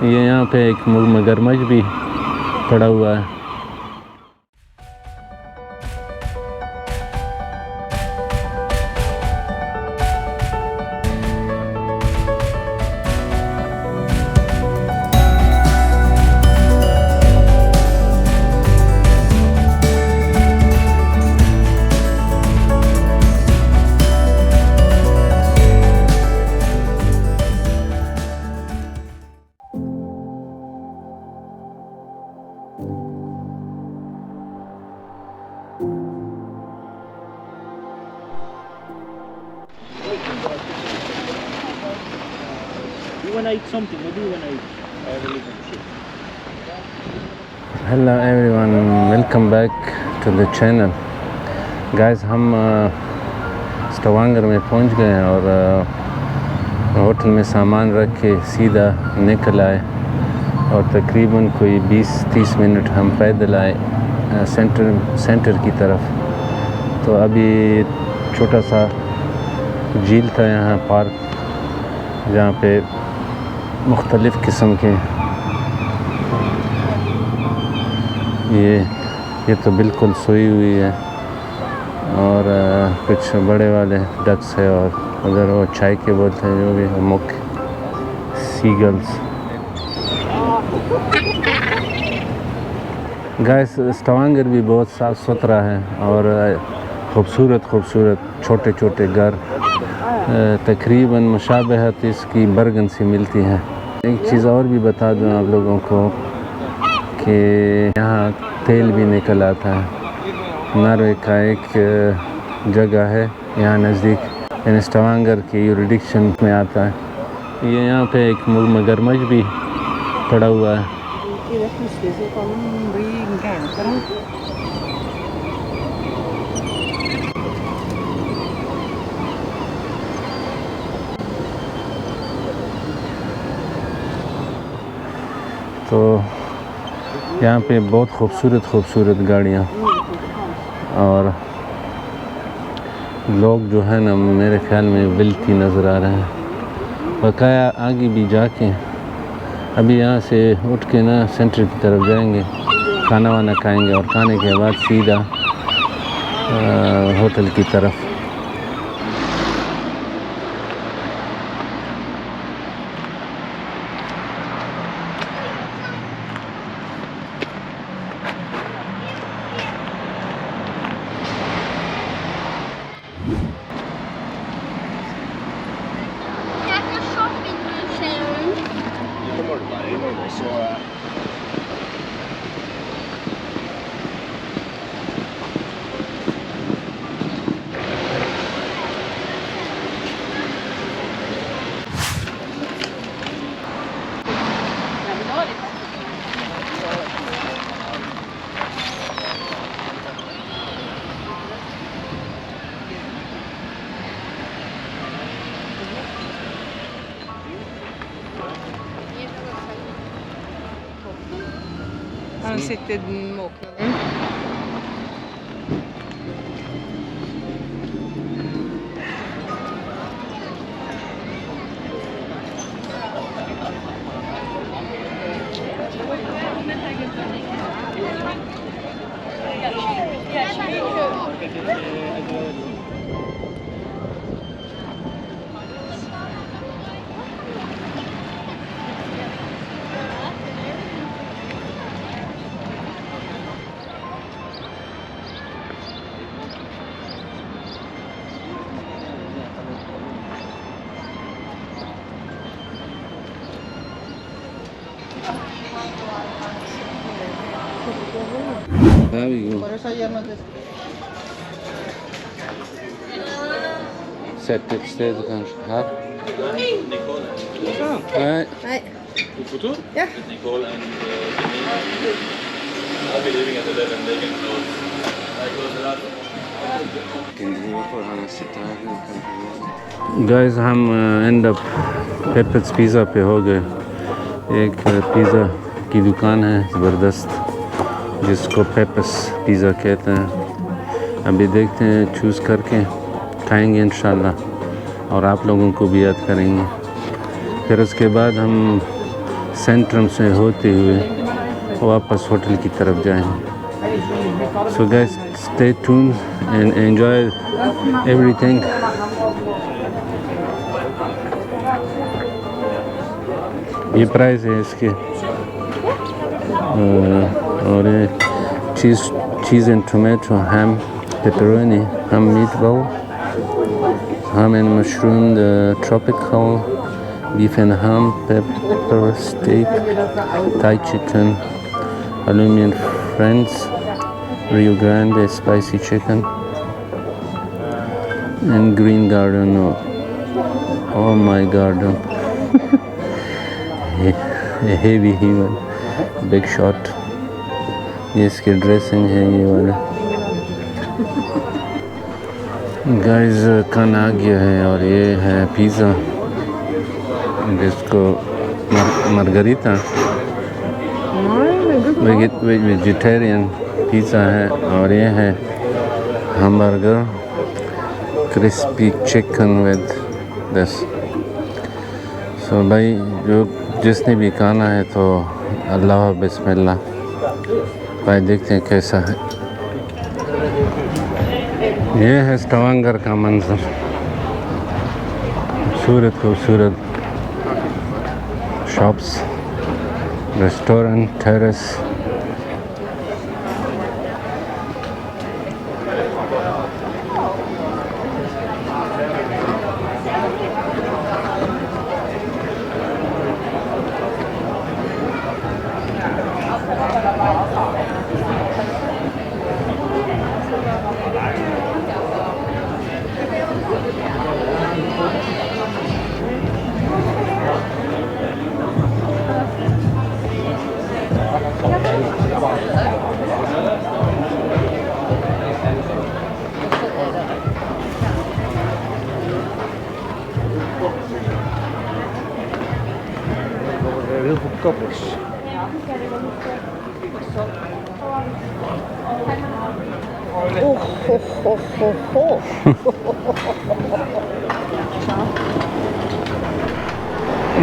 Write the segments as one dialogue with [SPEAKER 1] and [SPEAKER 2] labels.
[SPEAKER 1] ये यहाँ पे एक मगरमच्छ भी पड़ा हुआ है।
[SPEAKER 2] You wanna eat something? What do you wanna eat? I have a little shit.
[SPEAKER 1] Hello everyone, welcome back to the channel. Guys, हम स्टावांगर में पहुंच गए हैं और होटल में सामान रख के सीधा निकल आए और तकरीबन कोई 20-30 मिनट हम पैदल आए सेंटर की तरफ। तो अभी छोटा सा झील था यहाँ पार्क, जहाँ पे मुख्तलिफ़ किस्म के ये तो बिल्कुल सोई हुई है और कुछ बड़े वाले डक्स है और उधर वो चाय के बोलते हैं जो भी मुख सीगल्स। गाइस, स्टावांगर भी बहुत साफ़ सुथरा है और खूबसूरत छोटे छोटे घर, तकरीबन मुशाबहत इसकी बर्गन से मिलती है। एक चीज़ और भी बता दूं आप लोगों को कि यहाँ तेल भी निकल आता है। नॉर्वे का एक जगह है यहाँ नज़दीक, स्टावांगर के यूरिडिक्शन में आता है। ये यहाँ पे एक मगरमच्छ भी पड़ा हुआ है। तो यहाँ पे बहुत खूबसूरत गाड़ियाँ और लोग जो है ना, मेरे ख्याल में विल्ती नज़र आ रहे हैं। बकाया आगे भी जाके अभी यहाँ से उठ के ना सेंटर की तरफ जाएंगे, खाना वाना खाएंगे और खाने के बाद सीधा होटल की तरफ।
[SPEAKER 3] Han sitter måknaden.
[SPEAKER 1] There we go. Sätt ett sted kanske. Här. Nej.
[SPEAKER 4] Nej.
[SPEAKER 2] Foto?
[SPEAKER 4] Ja.
[SPEAKER 2] Nicole and I'll be leaving at 11. They can close. I close a lot.
[SPEAKER 1] Guys, हम एंड अप पेपर्स पिज़्ज़ा पे हो गए। एक pizza की दुकान है ज़बरदस्त, जिसको पेपर्स पिज़्ज़ा कहते हैं। अभी देखते हैं, चूज़ करके खाएंगे इंशाल्लाह और आप लोगों को भी याद करेंगे। फिर उसके बाद हम सेंट्रम से होते हुए वापस होटल की तरफ जाएंगे। So guys stay tuned and enjoy everything. ये प्राइस है इसके, और cheese and tomato, ham, pepperoni, ham meatball, ham and mushroom, the tropical, beef and ham, pepper steak, Thai chicken, Aluminium Friends, Rio Grande spicy chicken, and green garden. Oh my garden. A heavy one, big shot. ये इसकी dressing है ये वाला। Guys खाना आ गया है और ये है पिज़्ज़ा, जिसको मार्गरीटा वेजिटेरियन पिज़्ज़ा है, और ये है hamburger crispy chicken with this. So भाई जिसने भी खाना है तो अल्लाह बिस्मिल्लाह। भाई देखते हैं कैसा है। ये है स्टावंगर का मंजर, खूबसूरत खूबसूरत shops, restaurant, terrace.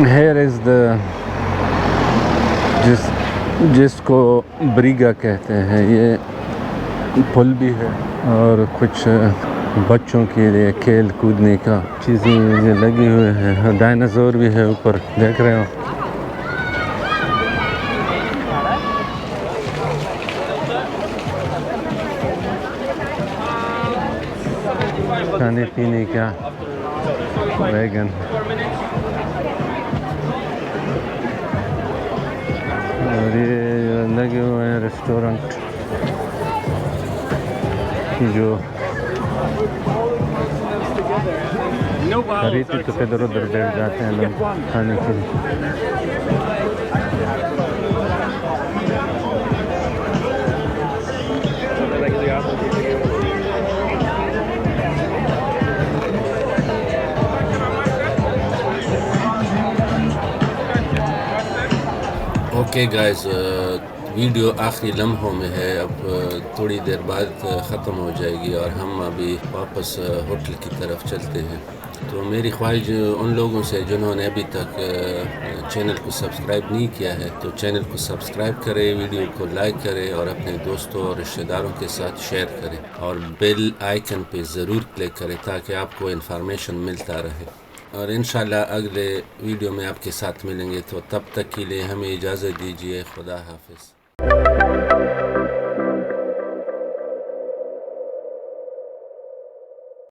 [SPEAKER 1] Here is the जिसको ब्रिगा कहते हैं, ये पुल भी है और कुछ बच्चों के लिए खेल कूदने का चीज़ें लगी हुई हैं। डायनासोर भी है ऊपर, देख रहे हो। खाने पीने का वैगन, और ये लगे हुए हैं रेस्टोरेंट जो खरीदते तो इधर उधर बैठ जाते हैं लोग खाने के लिए। ओके गाइस, वीडियो आखिरी लम्हों में है, अब थोड़ी देर बाद ख़त्म हो जाएगी और हम अभी वापस होटल की तरफ चलते हैं। तो मेरी ख्वाहिश उन लोगों से जिन्होंने अभी तक चैनल को सब्सक्राइब नहीं किया है, तो चैनल को सब्सक्राइब करें, वीडियो को लाइक करें और अपने दोस्तों और रिश्तेदारों के साथ शेयर करें, और बेल आइकन पे ज़रूर क्लिक करें ताकि आपको इन्फॉर्मेशन मिलता रहे। और इंशाल्लाह अगले वीडियो में आपके साथ मिलेंगे, तो तब तक के लिए हमें इजाज़त दीजिए। खुदा हाफिज़।